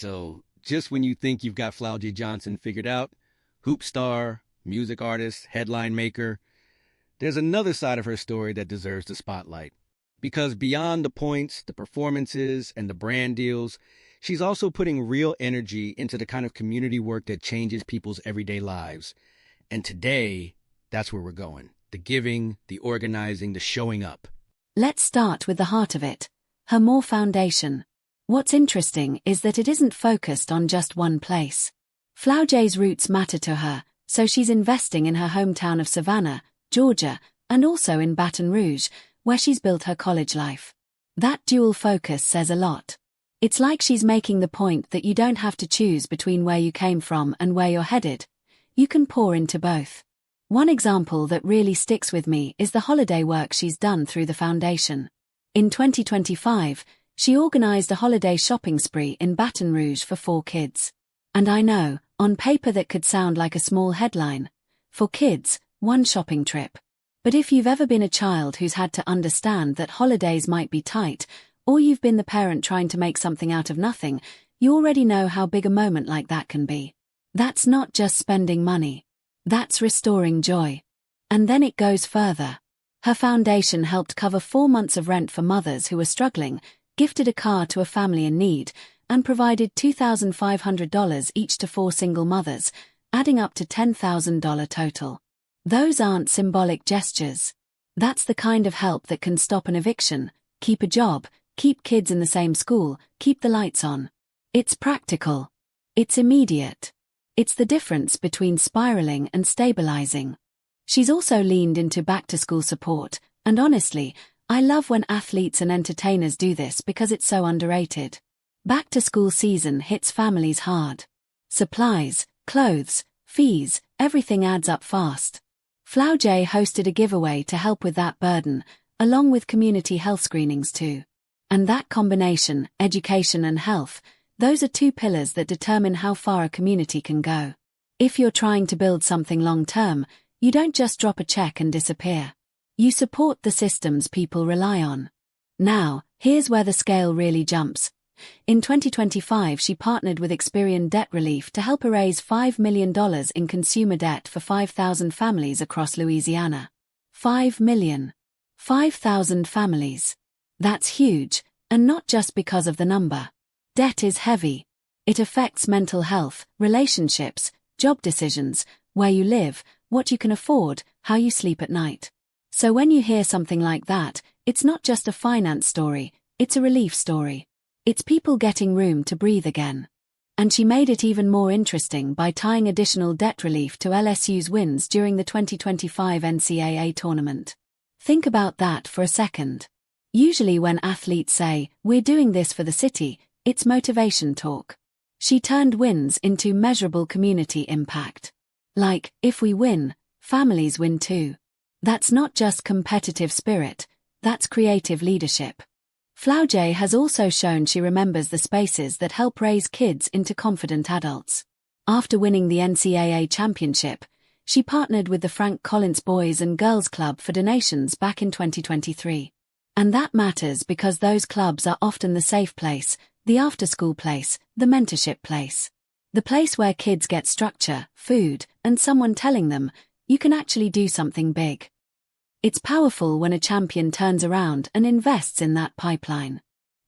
So just when you think you've got Flau'jae Johnson figured out, hoop star, music artist, headline maker, there's another side of her story that deserves the spotlight. Because beyond the points, the performances, and the brand deals, she's also putting real energy into the kind of community work that changes people's everyday lives. And today, that's where we're going. The giving, the organizing, the showing up. Let's start with the heart of it, her More Foundation. What's interesting is that it isn't focused on just one place. Flau'jae's roots matter to her, so she's investing in her hometown of Savannah, Georgia, and also in Baton Rouge, where she's built her college life. That dual focus says a lot. It's like she's making the point that you don't have to choose between where you came from and where you're headed. You can pour into both. One example that really sticks with me is the holiday work she's done through the foundation. In 2025, she organized a holiday shopping spree in Baton Rouge for 4 kids. And I know, on paper that could sound like a small headline. 4 kids, 1 shopping trip. But if you've ever been a child who's had to understand that holidays might be tight, or you've been the parent trying to make something out of nothing, you already know how big a moment like that can be. That's not just spending money. That's restoring joy. And then it goes further. Her foundation helped cover 4 months of rent for mothers who were struggling, gifted a car to a family in need, and provided $2,500 each to 4 single mothers, adding up to $10,000 total. Those aren't symbolic gestures. That's the kind of help that can stop an eviction, keep a job, keep kids in the same school, keep the lights on. It's practical. It's immediate. It's the difference between spiraling and stabilizing. She's also leaned into back-to-school support, and honestly, I love when athletes and entertainers do this because it's so underrated. Back-to-school season hits families hard. Supplies, clothes, fees, everything adds up fast. Flau'jae hosted a giveaway to help with that burden, along with community health screenings too. And that combination, education and health, those are 2 pillars that determine how far a community can go. If you're trying to build something long-term, you don't just drop a check and disappear. You support the systems people rely on. Now, here's where the scale really jumps. In 2025, she partnered with Experian Debt Relief to help erase $5 million in consumer debt for 5,000 families across Louisiana. 5 million. 5,000 families. That's huge, and not just because of the number. Debt is heavy. It affects mental health, relationships, job decisions, where you live, what you can afford, how you sleep at night. So when you hear something like that, it's not just a finance story, it's a relief story. It's people getting room to breathe again. And she made it even more interesting by tying additional debt relief to LSU's wins during the 2025 NCAA tournament. Think about that for a second. Usually when athletes say, "We're doing this for the city," it's motivation talk. She turned wins into measurable community impact. Like, if we win, families win too. That's not just competitive spirit, that's creative leadership. Flau'jae has also shown she remembers the spaces that help raise kids into confident adults. After winning the NCAA championship, she partnered with the Frank Collins Boys and Girls Club for donations back in 2023. And that matters because those clubs are often the safe place, the after-school place, the mentorship place. The place where kids get structure, food, and someone telling them, you can actually do something big. It's powerful when a champion turns around and invests in that pipeline.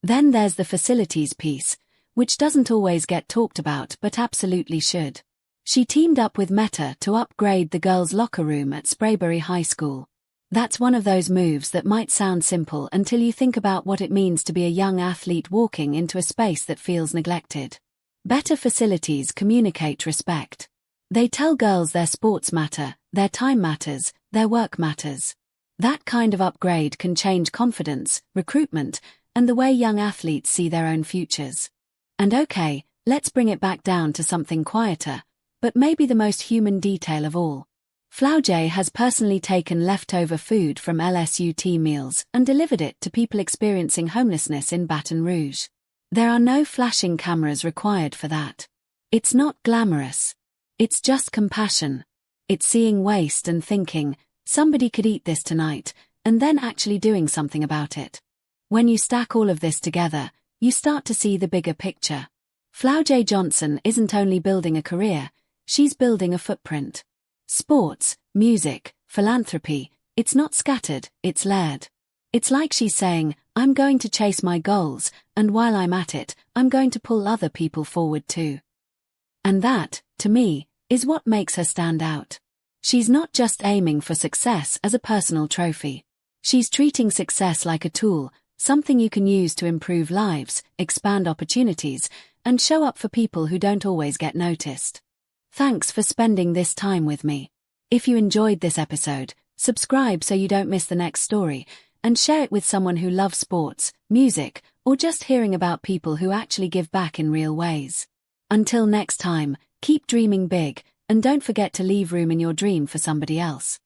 Then there's the facilities piece, which doesn't always get talked about but absolutely should. She teamed up with Meta to upgrade the girls' locker room at Sprayberry High School. That's one of those moves that might sound simple until you think about what it means to be a young athlete walking into a space that feels neglected. Better facilities communicate respect. They tell girls their sports matter, their time matters, their work matters. That kind of upgrade can change confidence, recruitment, and the way young athletes see their own futures. And okay, let's bring it back down to something quieter, but maybe the most human detail of all. Flau'jae has personally taken leftover food from LSU team meals and delivered it to people experiencing homelessness in Baton Rouge. There are no flashing cameras required for that. It's not glamorous. It's just compassion. It's seeing waste and thinking, somebody could eat this tonight, and then actually doing something about it. When you stack all of this together, you start to see the bigger picture. Flau'jae Johnson isn't only building a career, she's building a footprint. Sports, music, philanthropy, it's not scattered, it's layered. It's like she's saying, I'm going to chase my goals, and while I'm at it, I'm going to pull other people forward too. And that, to me, is what makes her stand out. She's not just aiming for success as a personal trophy. She's treating success like a tool, something you can use to improve lives, expand opportunities, and show up for people who don't always get noticed. Thanks for spending this time with me. If you enjoyed this episode, subscribe so you don't miss the next story, and share it with someone who loves sports, music, or just hearing about people who actually give back in real ways. Until next time, keep dreaming big, and don't forget to leave room in your dream for somebody else.